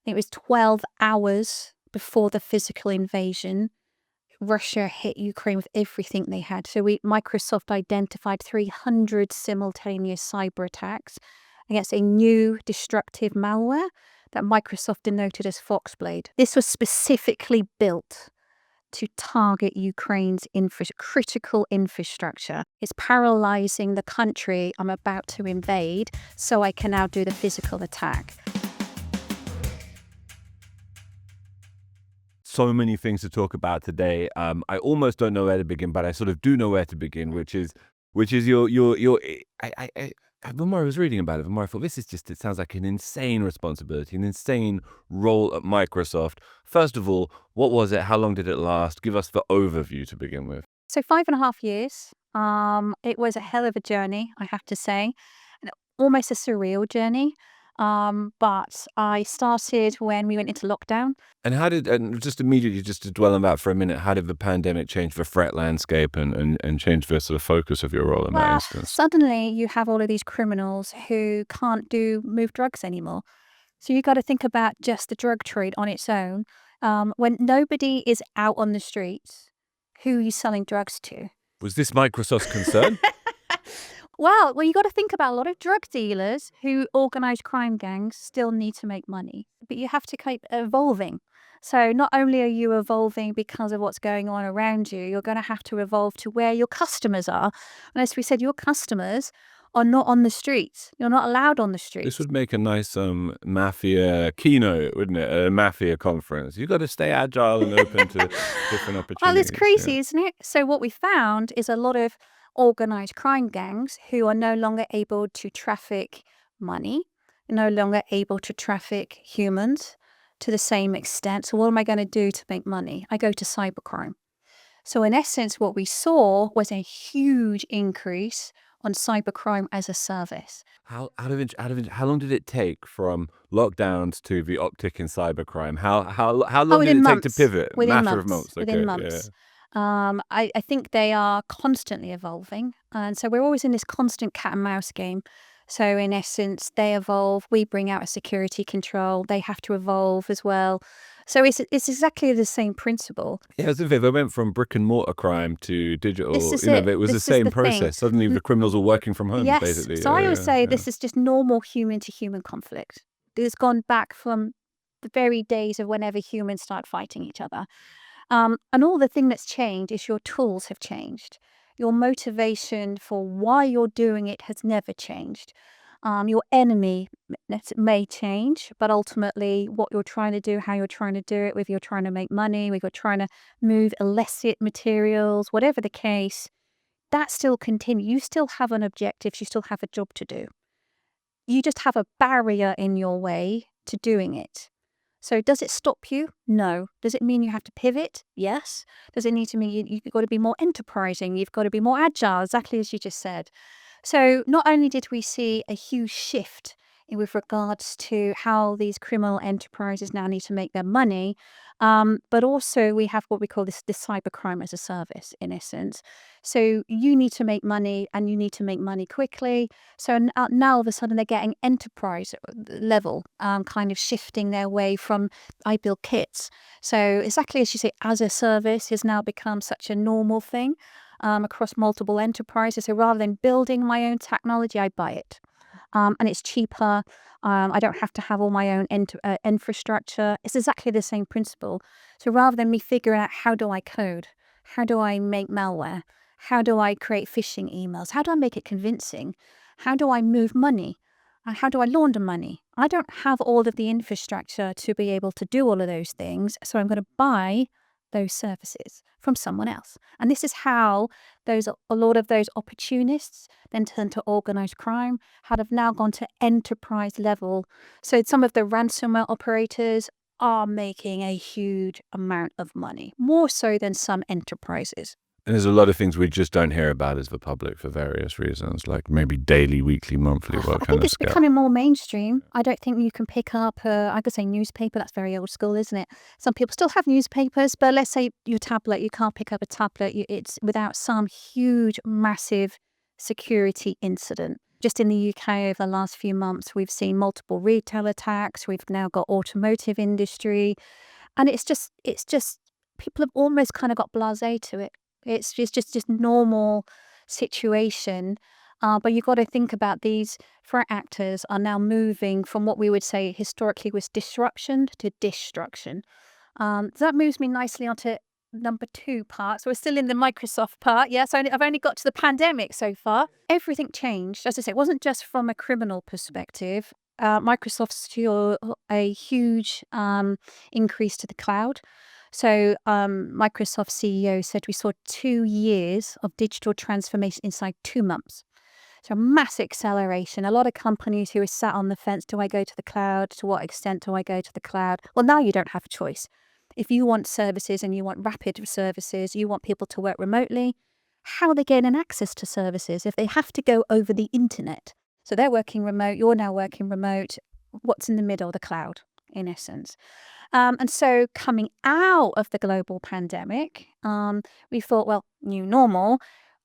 It was 12 hours before the physical invasion. Russia hit Ukraine with everything they had. So Microsoft identified 300 simultaneous cyber attacks against a new destructive malware that Microsoft denoted as Foxblade. This was specifically built to target Ukraine's critical infrastructure. It's paralyzing the country I'm about to invade, so I can now do the physical attack. So many things to talk about today. I almost don't know where to begin, but I sort of do know where to begin, which is your. The more I was reading about it, the more I thought it sounds like an insane responsibility, an insane role at Microsoft. First of all, what was it? How long did it last? Give us the overview to begin with. So 5.5 years. It was a hell of a journey, I have to say, and almost a surreal journey. But I started when we went into lockdown. And just immediately, just to dwell on that for a minute, how did the pandemic change the threat landscape and change the sort of focus of your role in that instance? Suddenly you have all of these criminals who can't move drugs anymore. So you got to think about just the drug trade on its own. When nobody is out on the streets, who are you selling drugs to? Was this Microsoft's concern? Well, you got to think about a lot of drug dealers who organized crime gangs still need to make money, but you have to keep evolving. So not only are you evolving because of what's going on around you, you're going to have to evolve to where your customers are. And as we said, your customers are not on the streets. You're not allowed on the streets. This would make a nice mafia keynote, wouldn't it? A mafia conference. You've got to stay agile and open to different opportunities. Well, it's crazy, isn't it? So what we found is a lot of organized crime gangs who are no longer able to traffic money, no longer able to traffic humans to the same extent. So what am I going to do to make money? I go to cybercrime. So in essence, what we saw was a huge increase on cybercrime as a service. How long did it take from lockdowns to the uptick in cybercrime? How long did it take to pivot? Matter of months. Within months. I think they are constantly evolving. And so we're always in this constant cat and mouse game. So in essence, they evolve. We bring out a security control. They have to evolve as well. So it's exactly the same principle. Yeah, as if they went from brick and mortar crime to digital. This is it was the same process. Thing. Suddenly the criminals were working from home, yes. basically. So I always say this is just normal human-to-human conflict. It's gone back from the very days of whenever humans start fighting each other. And all the thing that's changed is your tools have changed. Your motivation for why you're doing it has never changed. Your enemy may change, but ultimately what you're trying to do, how you're trying to do it, whether you're trying to make money, whether you're trying to move illicit materials, whatever the case, that still continues. You still have an objective. You still have a job to do. You just have a barrier in your way to doing it. So does it stop you? No. Does it mean you have to pivot? Yes. Does it need to mean you've got to be more enterprising? You've got to be more agile, exactly as you just said. So not only did we see a huge shift with regards to how these criminal enterprises now need to make their money, but also we have what we call this cybercrime as a service, in essence. So you need to make money and you need to make money quickly. So now all of a sudden they're getting enterprise level, kind of shifting their way from I build kits. So exactly as you say, as a service has now become such a normal thing across multiple enterprises. So rather than building my own technology, I buy it. And it's cheaper. I don't have to have all my own infrastructure. It's exactly the same principle. So rather than me figuring out how do I code, how do I make malware, how do I create phishing emails, how do I make it convincing, how do I move money, how do I launder money? I don't have all of the infrastructure to be able to do all of those things. So I'm going to buy those services from someone else. And this is how a lot of those opportunists then turn to organized crime, have now gone to enterprise level. So some of the ransomware operators are making a huge amount of money, more so than some enterprises. And there's a lot of things we just don't hear about as the public for various reasons, like maybe daily, weekly, monthly, what kind of I think it's becoming more mainstream. I don't think you can pick up, I could say newspaper, that's very old school, isn't it? Some people still have newspapers, but let's say your tablet, you can't pick up a tablet, it's without some huge, massive security incident. just in the UK over the last few months, we've seen multiple retail attacks. We've now got automotive industry. And it's just people have almost kind of got blasé to it. It's just normal situation. But you've got to think about these threat actors are now moving from what we would say historically was disruption to destruction. So that moves me nicely onto number 2 part. So we're still in the Microsoft part. Yes, I've only got to the pandemic so far. Everything changed. As I say, it wasn't just from a criminal perspective. Microsoft saw a huge increase to the cloud. So Microsoft CEO said we saw 2 years of digital transformation inside 2 months. So mass acceleration. A lot of companies who are sat on the fence, do I go to the cloud? To what extent do I go to the cloud? Well, now you don't have a choice. If you want services and you want rapid services, you want people to work remotely, how are they getting access to services if they have to go over the internet? So they're working remote, you're now working remote. What's in the middle? The cloud, in essence. And so coming out of the global pandemic, we thought, well, new normal.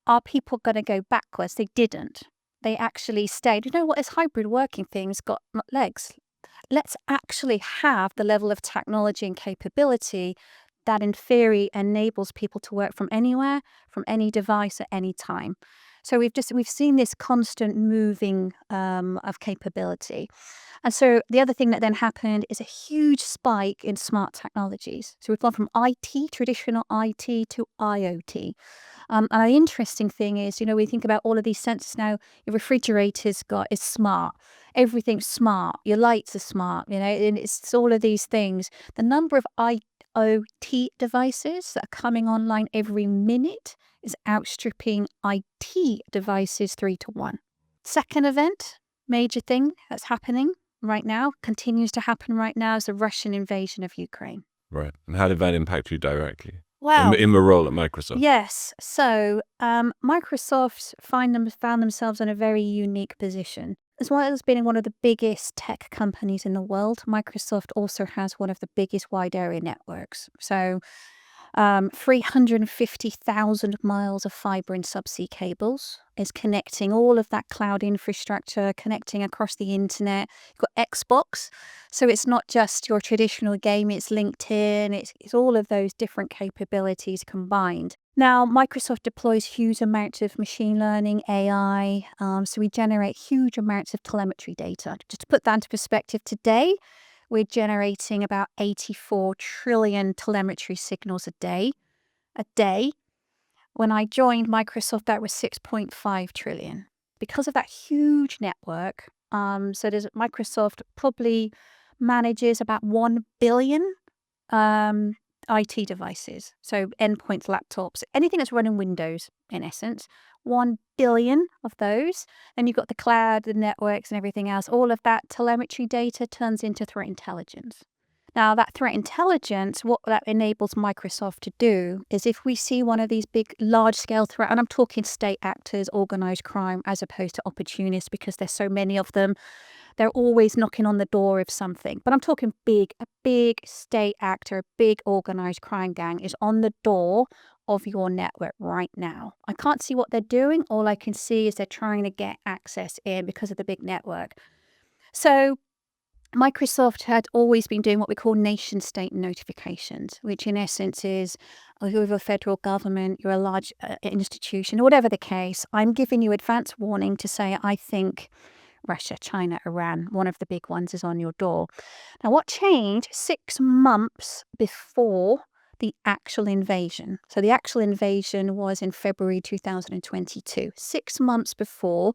Are people going to go backwards? They didn't. They actually stayed. You know what? This hybrid working thing's got legs. Let's actually have the level of technology and capability that in theory enables people to work from anywhere, from any device at any time. So we've seen this constant moving of capability. And so the other thing that then happened is a huge spike in smart technologies. So we've gone from IT, traditional IT, to IoT. And the interesting thing is, we think about all of these sensors now. Your refrigerator's is smart. Everything's smart. Your lights are smart, and it's all of these things. The number of IoT devices that are coming online every minute is outstripping IT devices 3 to 1. Second event, major thing that's happening right now, continues to happen right now, is the Russian invasion of Ukraine. Right. And how did that impact you directly? Wow. In the role at Microsoft? Yes. So Microsoft found themselves in a very unique position. As well as being one of the biggest tech companies in the world, Microsoft also has one of the biggest wide area networks. So 350,000 miles of fiber and subsea cables is connecting all of that cloud infrastructure, connecting across the internet. You've got Xbox, so it's not just your traditional game, it's LinkedIn, it's all of those different capabilities combined. Now, Microsoft deploys huge amounts of machine learning, AI, so we generate huge amounts of telemetry data. Just to put that into perspective, today, we're generating about 84 trillion telemetry signals a day. When I joined Microsoft, that was 6.5 trillion. Because of that huge network, Microsoft probably manages about 1 billion IT devices. So endpoints, laptops, anything that's running Windows, in essence. 1 billion of those. Then you've got the cloud, the networks and everything else. All of that telemetry data turns into threat intelligence. Now, that threat intelligence, what that enables Microsoft to do is if we see one of these big, large-scale threats, and I'm talking state actors, organized crime, as opposed to opportunists, because there's so many of them, they're always knocking on the door of something. But I'm talking a big state actor, a big organized crime gang is on the door of your network right now. I can't see what they're doing. All I can see is they're trying to get access in because of the big network. So Microsoft had always been doing what we call nation-state notifications, which in essence is, you're a federal government, you're a large institution, or whatever the case, I'm giving you advance warning to say, I think Russia, China, Iran, one of the big ones is on your door. Now, what changed 6 months before the actual invasion? So the actual invasion was in February 2022. 6 months before,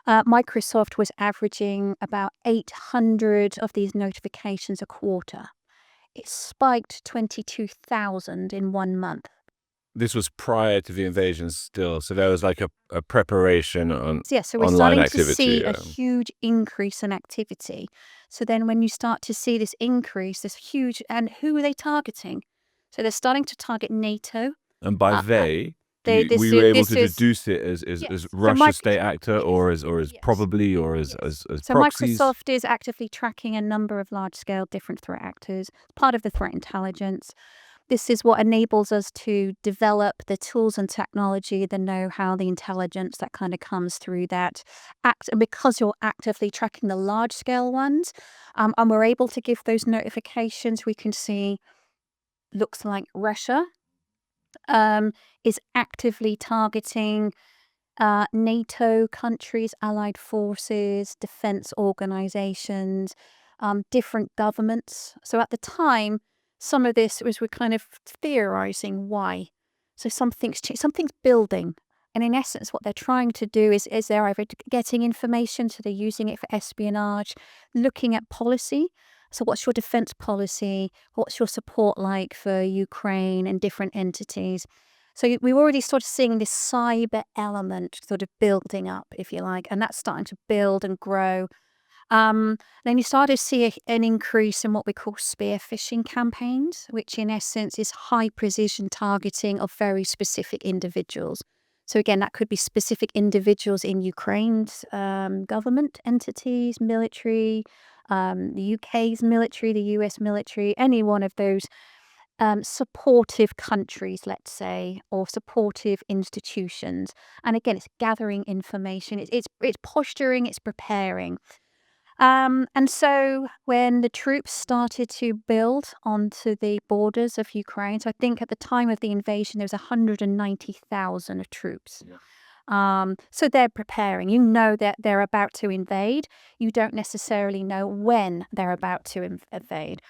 Microsoft was averaging about 800 of these notifications a quarter. It spiked 22,000 in 1 month. This was prior to the invasion still, so there was like a preparation on so we're online starting activity. to see a huge increase in activity. So then when you start to see this increase, this huge, and who are they targeting? So they're starting to target NATO. And by we this were able this to is- deduce it as Yes. So Russia's state actor, yes. or as Yes. probably, or as Yes. as So proxies. Microsoft is actively tracking a number of large-scale different threat actors, part of the threat intelligence. This is what enables us to develop the tools and technology, the know-how, the intelligence that kind of comes through that. And because you're actively tracking the large-scale ones, and we're able to give those notifications, we can see looks like Russia is actively targeting NATO countries, allied forces, defense organizations, different governments. So at the time, some of this was we're kind of theorizing why. So something's building. And in essence, what they're trying to do is they're either getting information, so they're using it for espionage, looking at policy. So what's your defense policy? What's your support like for Ukraine and different entities? So we're already sort of seeing this cyber element sort of building up, if you like, and that's starting to build and grow. Then you start to see an increase in what we call spear phishing campaigns, which in essence is high precision targeting of very specific individuals. So again, that could be specific individuals in Ukraine's government entities, military, the UK's military, the US military, any one of those supportive countries, let's say, or supportive institutions. And again, it's gathering information, it's posturing, it's preparing. And so when the troops started to build onto the borders of Ukraine, so I think at the time of the invasion, there was 190,000 of troops. Yeah. So they're preparing. You know that they're about to invade. You don't necessarily know when they're about to invade.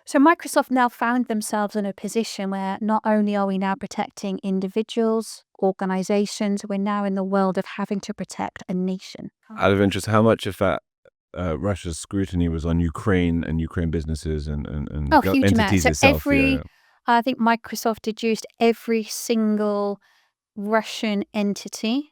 So Microsoft now found themselves in a position where not only are we now protecting individuals, organizations, we're now in the world of having to protect a nation. Out of interest, how much of that Russia's scrutiny was on Ukraine and Ukraine businesses and Oh, huge amount. entities So itself? Yeah. I think Microsoft deduced every single Russian entity.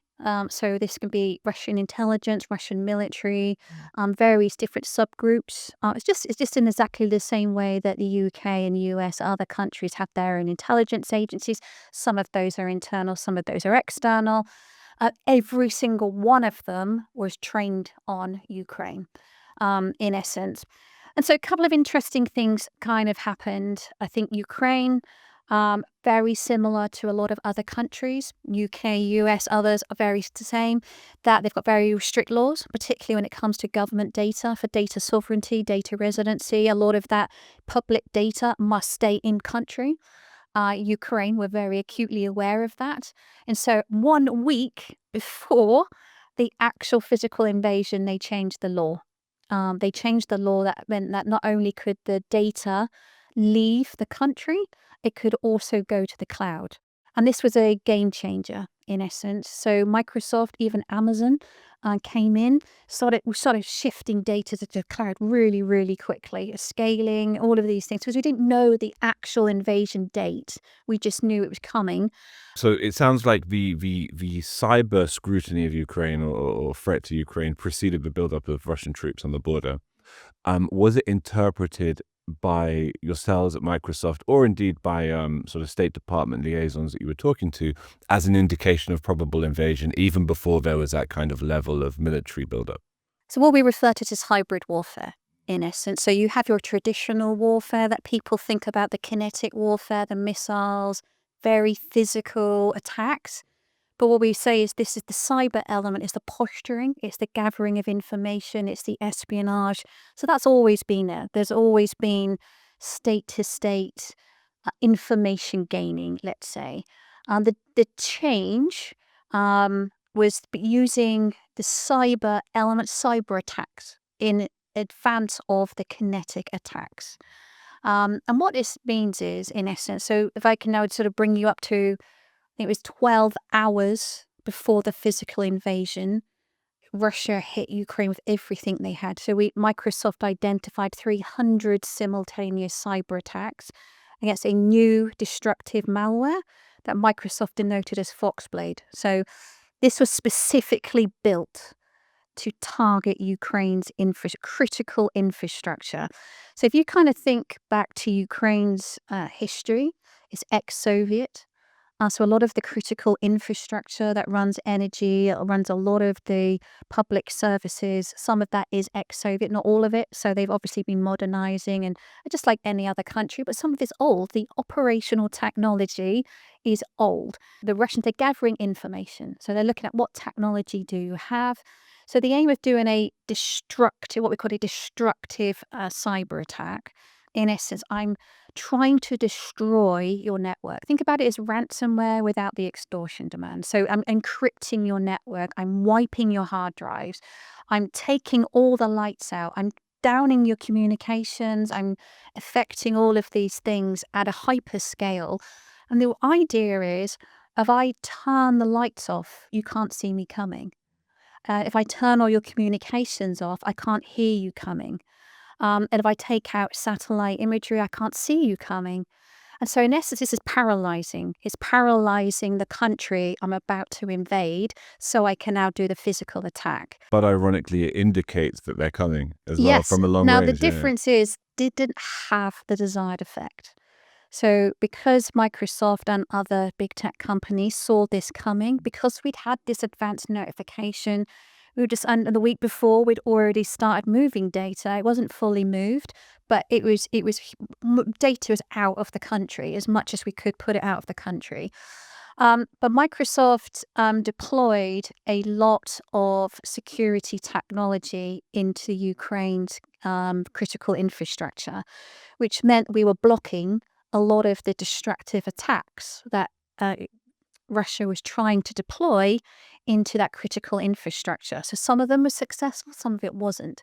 So this can be Russian intelligence, Russian military, various different subgroups. It's just in exactly the same way that the UK and US, other countries have their own intelligence agencies. Some of those are internal, some of those are external. Every single one of them was trained on Ukraine, in essence. And so a couple of interesting things kind of happened. I think Ukraine, very similar to a lot of other countries, UK, US, others are very the same, that they've got very strict laws, particularly when it comes to government data, for data sovereignty, data residency. A lot of that public data must stay in country. Ukraine were very acutely aware of that. And so 1 week before the actual physical invasion, they changed the law. They changed the law that meant that not only could the data leave the country, it could also go to the cloud. And this was a game changer in essence. So Microsoft, even Amazon, came in, we started shifting data to the cloud really, really quickly, scaling, all of these things, because we didn't know the actual invasion date. We just knew it was coming. So it sounds like the cyber scrutiny of Ukraine or threat to Ukraine preceded the buildup of Russian troops on the border. Was it interpreted by yourselves at Microsoft, or indeed by sort of State Department liaisons that you were talking to, as an indication of probable invasion, even before there was that kind of level of military buildup? So what we refer to as hybrid warfare, in essence. So you have your traditional warfare that people think about, the kinetic warfare, the missiles, very physical attacks. But what we say is this is the cyber element, is the posturing, it's the gathering of information, it's the espionage. So that's always been there. There's always been state to state information gaining, let's say. The change was using the cyber element, cyber attacks in advance of the kinetic attacks. And what this means is, in essence, so if I can now sort of bring you up to, I think it was 12 hours before the physical invasion, Russia hit Ukraine with everything they had. So Microsoft identified 300 simultaneous cyber attacks against a new destructive malware that Microsoft denoted as Foxblade. So this was specifically built to target Ukraine's critical infrastructure. So if you kind of think back to Ukraine's history, it's ex-Soviet. So a lot of the critical infrastructure that runs energy, it runs a lot of the public services. Some of that is ex-Soviet, not all of it. So they've obviously been modernizing, and just like any other country, but some of it's old. The operational technology is old. The Russians are gathering information. So they're looking at what technology do you have. So the aim of doing what we call a destructive cyber attack, in essence, I'm trying to destroy your network. Think about it as ransomware without the extortion demand. So I'm encrypting your network. I'm wiping your hard drives. I'm taking all the lights out. I'm downing your communications. I'm affecting all of these things at a hyper scale. And the idea is, if I turn the lights off, you can't see me coming. If I turn all your communications off, I can't hear you coming. And if I take out satellite imagery, I can't see you coming. And so, in essence, this is paralyzing. It's paralyzing the country I'm about to invade, so I can now do the physical attack. But ironically, it indicates that they're coming as well Yes. from a long Now, range. the difference is, didn't have the desired effect. So because Microsoft and other big tech companies saw this coming, because we'd had this advanced notification, and the week before we'd already started moving data. It wasn't fully moved, but data was out of the country as much as we could put it out of the country. But Microsoft deployed a lot of security technology into Ukraine's critical infrastructure, which meant we were blocking a lot of the destructive attacks that Russia was trying to deploy into that critical infrastructure. So some of them were successful, some of it wasn't.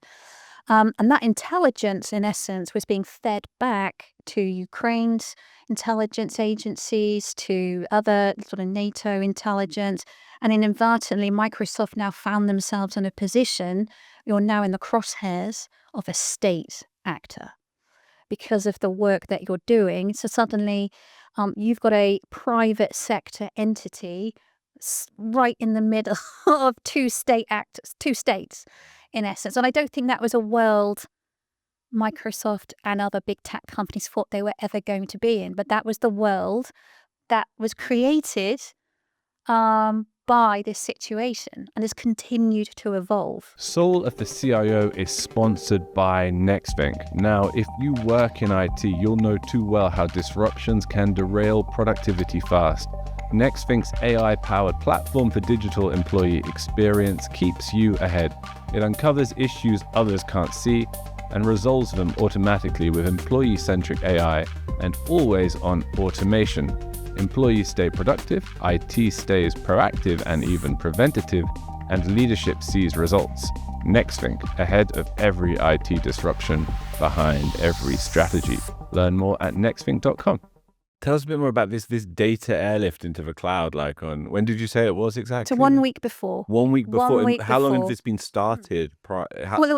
And that intelligence, in essence, was being fed back to Ukraine's intelligence agencies, to other sort of NATO intelligence. And inadvertently, Microsoft now found themselves in a position, you're now in the crosshairs of a state actor because of the work that you're doing. So suddenly you've got a private sector entity right in the middle of two states, in essence. And I don't think that was a world Microsoft and other big tech companies thought they were ever going to be in. But that was the world that was created by this situation and has continued to evolve. Soul of the CIO is sponsored by Nextvink. Now, if you work in IT, you'll know too well how disruptions can derail productivity fast. Nextvink's AI-powered platform for digital employee experience keeps you ahead. It uncovers issues others can't see and resolves them automatically with employee-centric AI and always-on automation. Employees stay productive, IT stays proactive and even preventative, and leadership sees results. Nextvink, ahead of every IT disruption, behind every strategy. Learn more at nextvink.com. Tell us a bit more about this data airlift into the cloud. Like, on when did you say it was exactly? So 1 week before. 1 week before. 1 week How long before. has this been started? Well,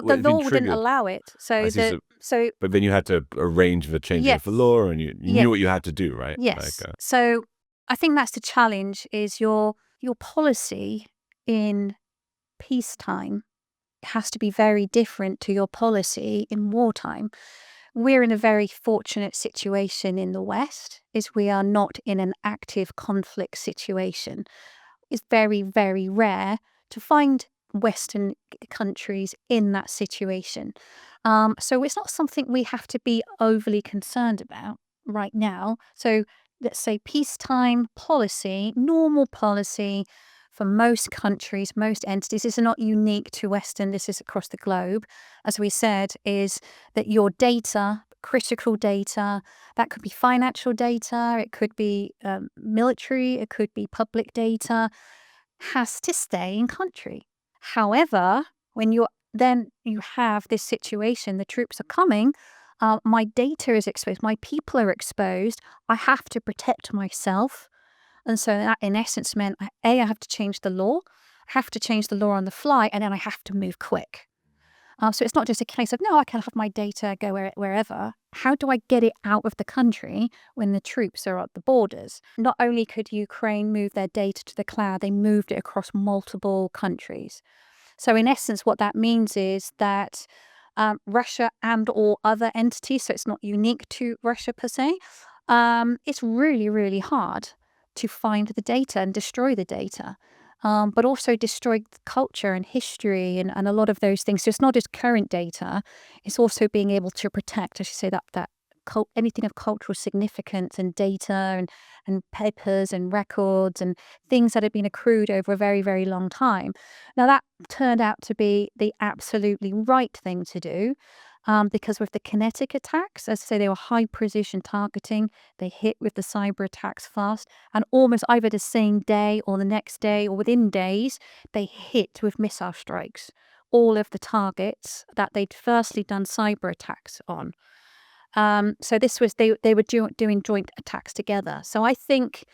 the law wouldn't allow it. I see, So but then you had to arrange the change Yes. of the law, and you Yes. knew what you had to do, right? yes. Like, So I think that's the challenge: is your policy in peacetime has to be very different to your policy in wartime. We're in a very fortunate situation in the West, is we are not in an active conflict situation. It's very, very rare to find Western countries in that situation. So it's not something we have to be overly concerned about right now. So let's say peacetime policy, normal policy for most countries, most entities, this is not unique to Western, this is across the globe, as we said, is that your data, critical data, that could be financial data, it could be military, it could be public data, has to stay in country. However, when you have this situation, the troops are coming, my data is exposed, my people are exposed, I have to protect myself. And so that, in essence, meant, I have to change the law, I have to change the law on the fly, and then I have to move quick. So it's not just a case of, no, I can have my data go wherever. How do I get it out of the country when the troops are at the borders? Not only could Ukraine move their data to the cloud, they moved it across multiple countries. So in essence, what that means is that Russia and or other entities, so it's not unique to Russia per se, it's really, really hard to find the data and destroy the data, but also destroy culture and history and a lot of those things. So it's not just current data; it's also being able to protect, as you say, that anything of cultural significance and data and papers and records and things that have been accrued over a very, very long time. Now, that turned out to be the absolutely right thing to do, because with the kinetic attacks, as I say, they were high precision targeting. They hit with the cyber attacks fast, and almost either the same day or the next day or within days, they hit with missile strikes all of the targets that they'd firstly done cyber attacks on. So this was they were doing joint attacks together. So I think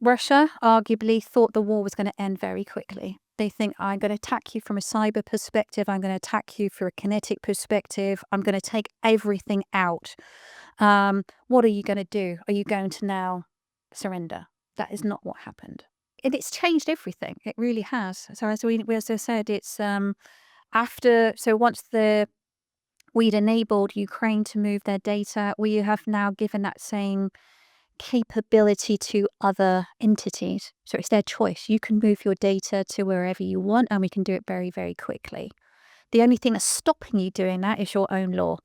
Russia arguably thought the war was going to end very quickly. They think, I'm going to attack you from a cyber perspective. I'm going to attack you from a kinetic perspective. I'm going to take everything out. What are you going to do? Are you going to now surrender? That is not what happened. And it's changed everything. It really has. So as I said, it's once we'd enabled Ukraine to move their data, we have now given that same capability to other entities. So it's their choice. You can move your data to wherever you want, and we can do it very, very quickly. The only thing that's stopping you doing that is your own law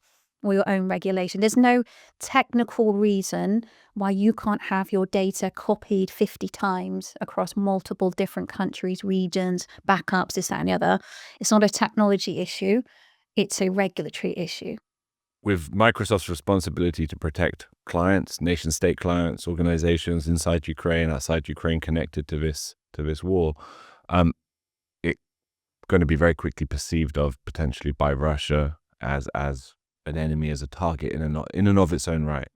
or your own regulation. There's no technical reason why you can't have your data copied 50 times across multiple different countries, regions, backups, this, that, and the other. It's not a technology issue. It's a regulatory issue. With Microsoft's responsibility to protect clients, nation-state clients, organizations inside Ukraine, outside Ukraine, connected to this war, it's going to be very quickly perceived of potentially by Russia as an enemy, as a target in and of its own right.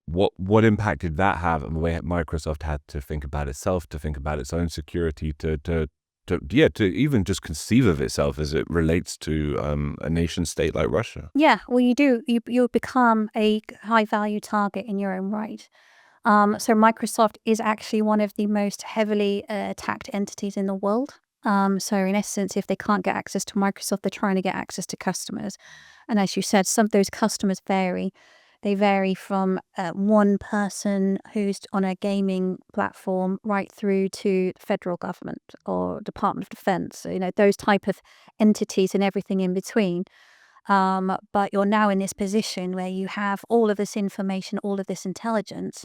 What impact did that have on the way Microsoft had to think about itself, to think about its own security, to even just conceive of itself as it relates to a nation state like Russia? Yeah, well, you do. You become a high value target in your own right. So Microsoft is actually one of the most heavily attacked entities in the world. So in essence, if they can't get access to Microsoft, they're trying to get access to customers. And as you said, some of those customers vary. They vary from one person who's on a gaming platform right through to the federal government or Department of Defense, those type of entities and everything in between. But you're now in this position where you have all of this information, all of this intelligence.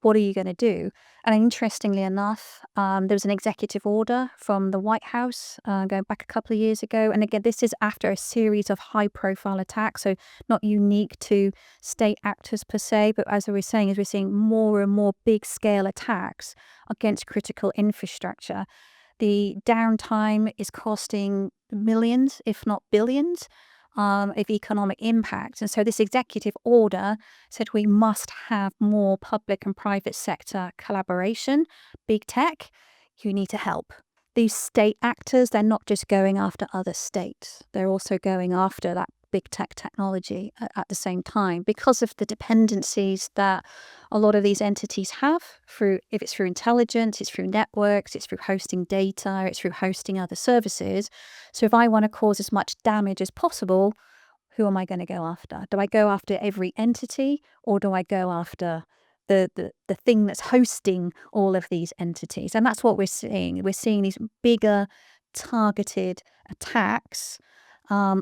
What are you going to do? And interestingly enough, there was an executive order from the White House going back a couple of years ago. And again, this is after a series of high-profile attacks, so not unique to state actors per se. But as I was saying, we're seeing more and more big-scale attacks against critical infrastructure. The downtime is costing millions, if not billions, of economic impact. And so this executive order said we must have more public and private sector collaboration. Big tech, you need to help. These state actors, they're not just going after other states. They're also going after that big tech technology at the same time because of the dependencies that a lot of these entities have if it's through intelligence, it's through networks, it's through hosting data, it's through hosting other services. So if I want to cause as much damage as possible, who am I going to go after? Do I go after every entity, or do I go after the thing that's hosting all of these entities? And that's what we're seeing. We're seeing these bigger targeted attacks,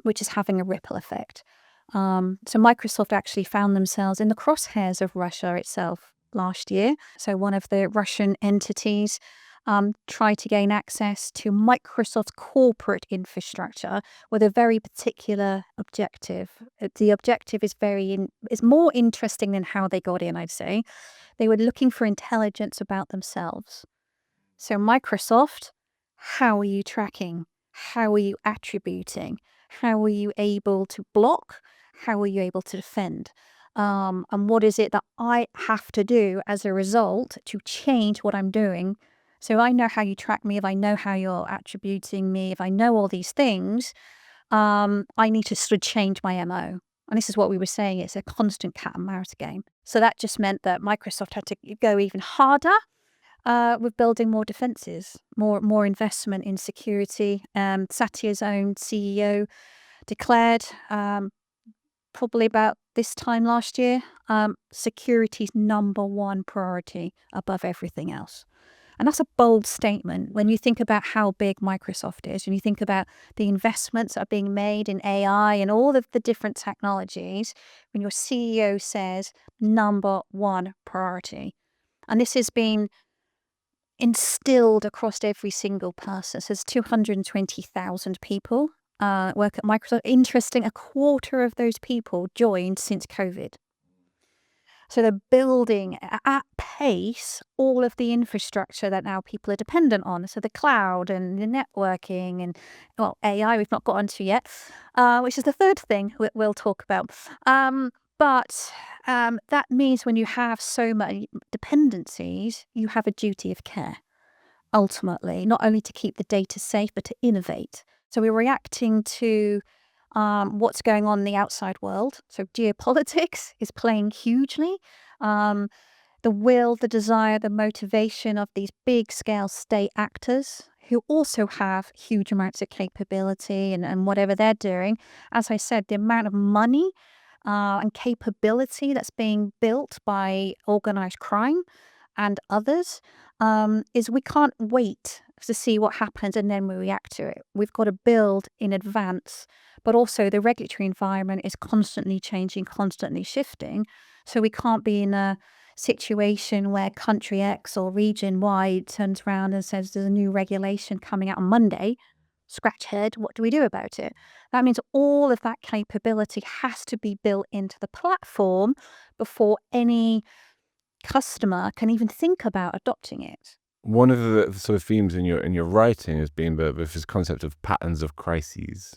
which is having a ripple effect. So Microsoft actually found themselves in the crosshairs of Russia itself last year. So one of the Russian entities tried to gain access to Microsoft's corporate infrastructure with a very particular objective. The objective is more interesting than how they got in, I'd say. They were looking for intelligence about themselves. So Microsoft, how are you tracking? How are you attributing? How are you able to block? How are you able to defend? And what is it that I have to do as a result to change what I'm doing? So I know how you track me, if I know how you're attributing me, if I know all these things, I need to sort of change my MO. And this is what we were saying, it's a constant cat and mouse game. So that just meant that Microsoft had to go even harder with building more defenses, more investment in security. Satya's own CEO declared probably about this time last year, security's number one priority above everything else. And that's a bold statement when you think about how big Microsoft is, and you think about the investments that are being made in AI and all of the different technologies, when your CEO says number one priority. And this has been instilled across every single person. So there's 220,000 people work at Microsoft. Interesting, a quarter of those people joined since COVID. So they're building at pace all of the infrastructure that now people are dependent on. So the cloud and the networking and, well, AI we've not got onto yet, which is the third thing we'll talk about. But that means when you have so many dependencies, you have a duty of care, ultimately, not only to keep the data safe, but to innovate. So we're reacting to what's going on in the outside world. So geopolitics is playing hugely. The will, the desire, the motivation of these big scale state actors who also have huge amounts of capability and whatever they're doing. As I said, the amount of money and capability that's being built by organized crime and others is we can't wait to see what happens and then we react to it. We've got to build in advance, but also the regulatory environment is constantly changing, constantly shifting. So we can't be in a situation where country X or region Y turns around and says there's a new regulation coming out on Monday. Scratch head, what do we do about it? That means all of that capability has to be built into the platform before any customer can even think about adopting it. One of the sort of themes in your writing has been this concept of patterns of crises,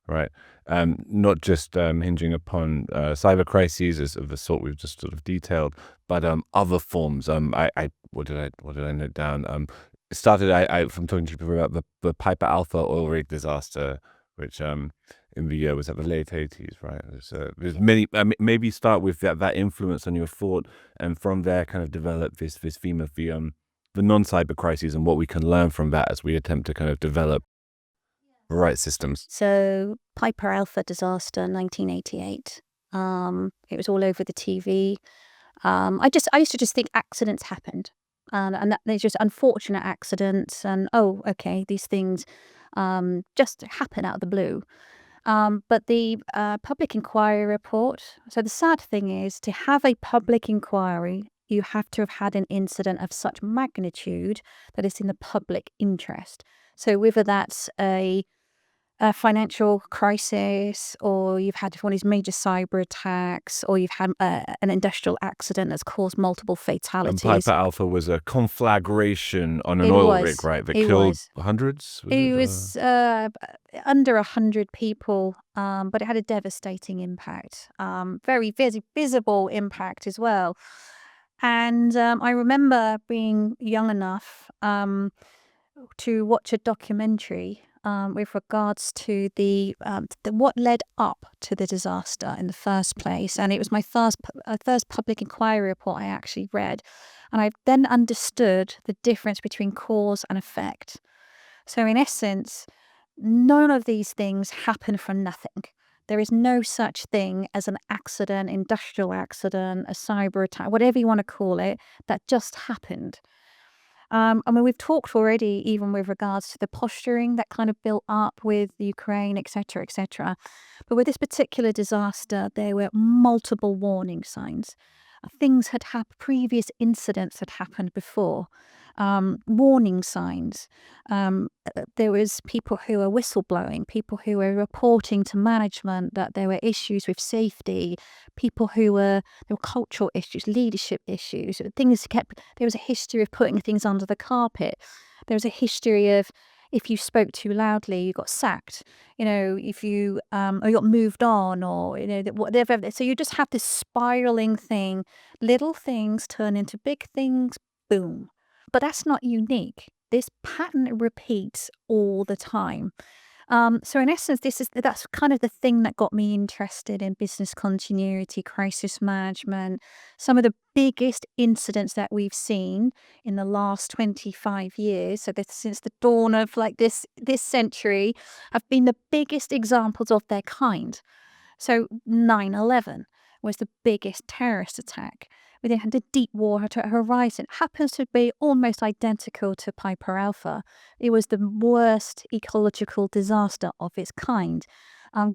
right? Not just hinging upon cyber crises as of the sort we've just sort of detailed, but other forms. What did I note down? It started from talking to people about the Piper Alpha oil rig disaster, which in the year was at the late 80s, right? There's many. Maybe start with that influence on your thought, and from there kind of develop this theme of the non-cyber crises and what we can learn from that as we attempt to kind of develop the right systems. So Piper Alpha disaster, 1988. It was all over the TV. I used to just think accidents happened, and that they're just unfortunate accidents. And okay, these things just happen out of the blue. But the public inquiry report. So the sad thing is, to have a public inquiry, you have to have had an incident of such magnitude that it's in the public interest. So whether that's a financial crisis, or you've had one of these major cyber attacks, or you've had an industrial accident that's caused multiple And fatalities. Piper Alpha was a conflagration on an It oil was. rig, right? That It killed was. hundreds. It was under 100 people, but it had a devastating impact, very visible impact as well. And I remember being young enough to watch a documentary with regards to the what led up to the disaster in the first place, and it was my first public inquiry report I actually read, and I then understood the difference between cause and effect. So in essence, none of these things happen from nothing. There is no such thing as an accident, industrial accident, a cyber attack, whatever you want to call it, that just happened. I mean, we've talked already, even with regards to the posturing that kind of built up with Ukraine, etc., etc. But with this particular disaster, there were multiple warning signs. Things had happened, previous incidents had happened before. Warning signs. There was people who were whistleblowing, people who were reporting to management that there were issues with safety, people there were cultural issues, leadership issues, there was a history of putting things under the carpet. There was a history of, if you spoke too loudly, you got sacked. If you or you got moved on, or whatever. So you just have this spiraling thing. Little things turn into big things. Boom. But that's not unique. This pattern repeats all the time. So in essence, that's kind of the thing that got me interested in business continuity, crisis management. Some of the biggest incidents that we've seen in the last 25 years, so since the dawn of this century, have been the biggest examples of their kind. So 9/11, was the biggest terrorist attack. We then had the Deepwater Horizon. It happens to be almost identical to Piper Alpha. It was the worst ecological disaster of its kind.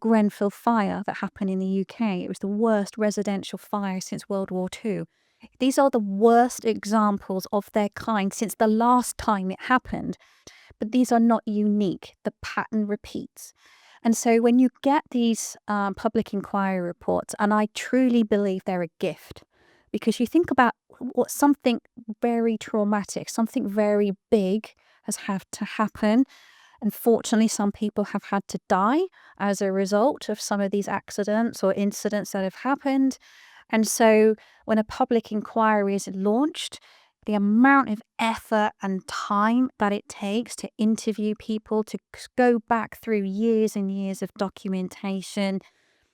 Grenfell fire that happened in the UK. It was the worst residential fire since World War II. These are the worst examples of their kind since the last time it happened. But these are not unique. The pattern repeats. And so when you get these public inquiry reports, and I truly believe they're a gift, because you think about what something very traumatic, something very big has had to happen. Unfortunately, some people have had to die as a result of some of these accidents or incidents that have happened. And so when a public inquiry is launched, the amount of effort and time that it takes to interview people, to go back through years and years of documentation,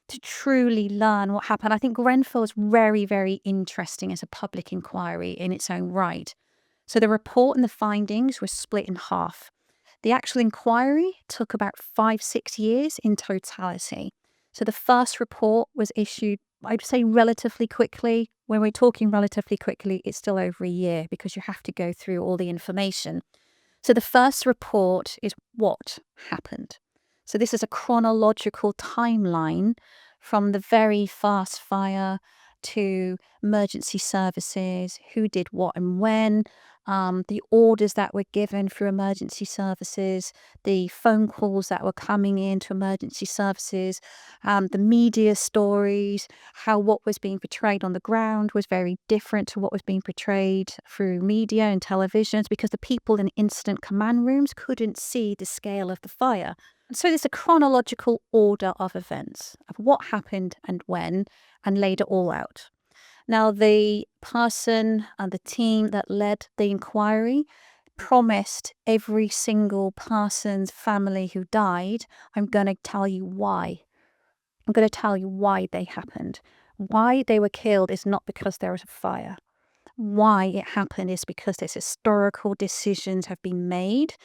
to truly learn what happened. I think Grenfell is very, very interesting as a public inquiry in its own right. So the report and the findings were split in half. The actual inquiry took about 5-6 years in totality. So the first report was issued, I'd say, relatively quickly. When we're talking relatively quickly, it's still over a year because you have to go through all the information. So the first report is what happened. So this is a chronological timeline from the very fast fire to emergency services, who did what and when, the orders that were given through emergency services, the phone calls that were coming in to emergency services, the media stories, how what was being portrayed on the ground was very different to what was being portrayed through media and televisions because the people in incident command rooms couldn't see the scale of the fire. So there's a chronological order of events of what happened and when, and laid it all out. Now, the person and the team that led the inquiry promised every single person's family who died, I'm going to tell you why. I'm going to tell you why they happened. Why they were killed is not because there was a fire. Why it happened is because there's historical decisions have been made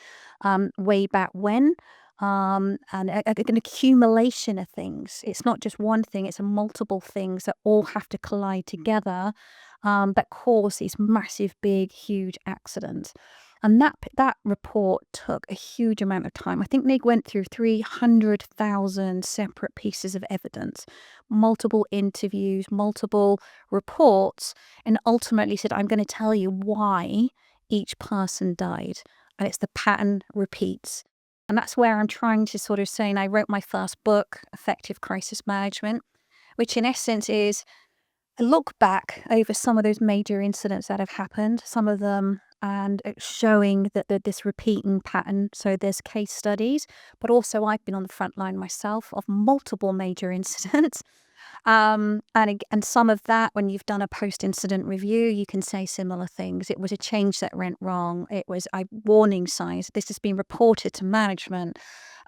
way back when, and an accumulation of things. It's not just one thing, it's a multiple things that all have to collide together that cause these massive, big, huge accidents. And that report took a huge amount of time. I think they went through 300,000 separate pieces of evidence, multiple interviews, multiple reports, and ultimately said, I'm going to tell you why each person died. And it's the pattern repeats. And that's where I'm trying to sort of say, and I wrote my first book, Effective Crisis Management, which in essence is a look back over some of those major incidents that have happened, some of them, and it's showing that this repeating pattern. So there's case studies, but also I've been on the front line myself of multiple major incidents. And some of that, when you've done a post-incident review, you can say similar things. It was a change that went wrong. It was warning signs. This has been reported to management.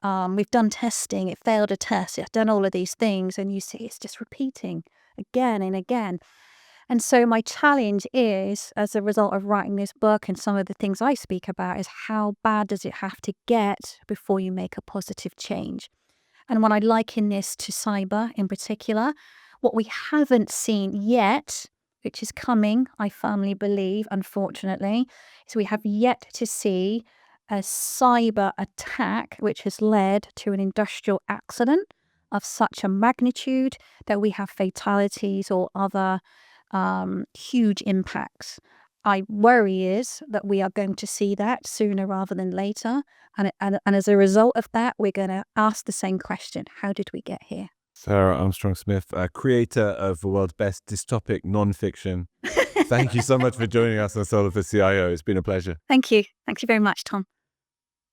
We've done testing. It failed a test. It's done all of these things. And you see it's just repeating again and again. And so my challenge is, as a result of writing this book and some of the things I speak about, is how bad does it have to get before you make a positive change? And when I liken this to cyber in particular, what we haven't seen yet, which is coming, I firmly believe, unfortunately, is we have yet to see a cyber attack which has led to an industrial accident of such a magnitude that we have fatalities or other huge impacts. I worry is that we are going to see that sooner rather than later. And as a result of that, we're going to ask the same question. How did we get here? Sarah Armstrong-Smith, creator of the world's best dystopic nonfiction. Thank you so much for joining us on Solar for CIO. It's been a pleasure. Thank you. Thank you very much, Tom.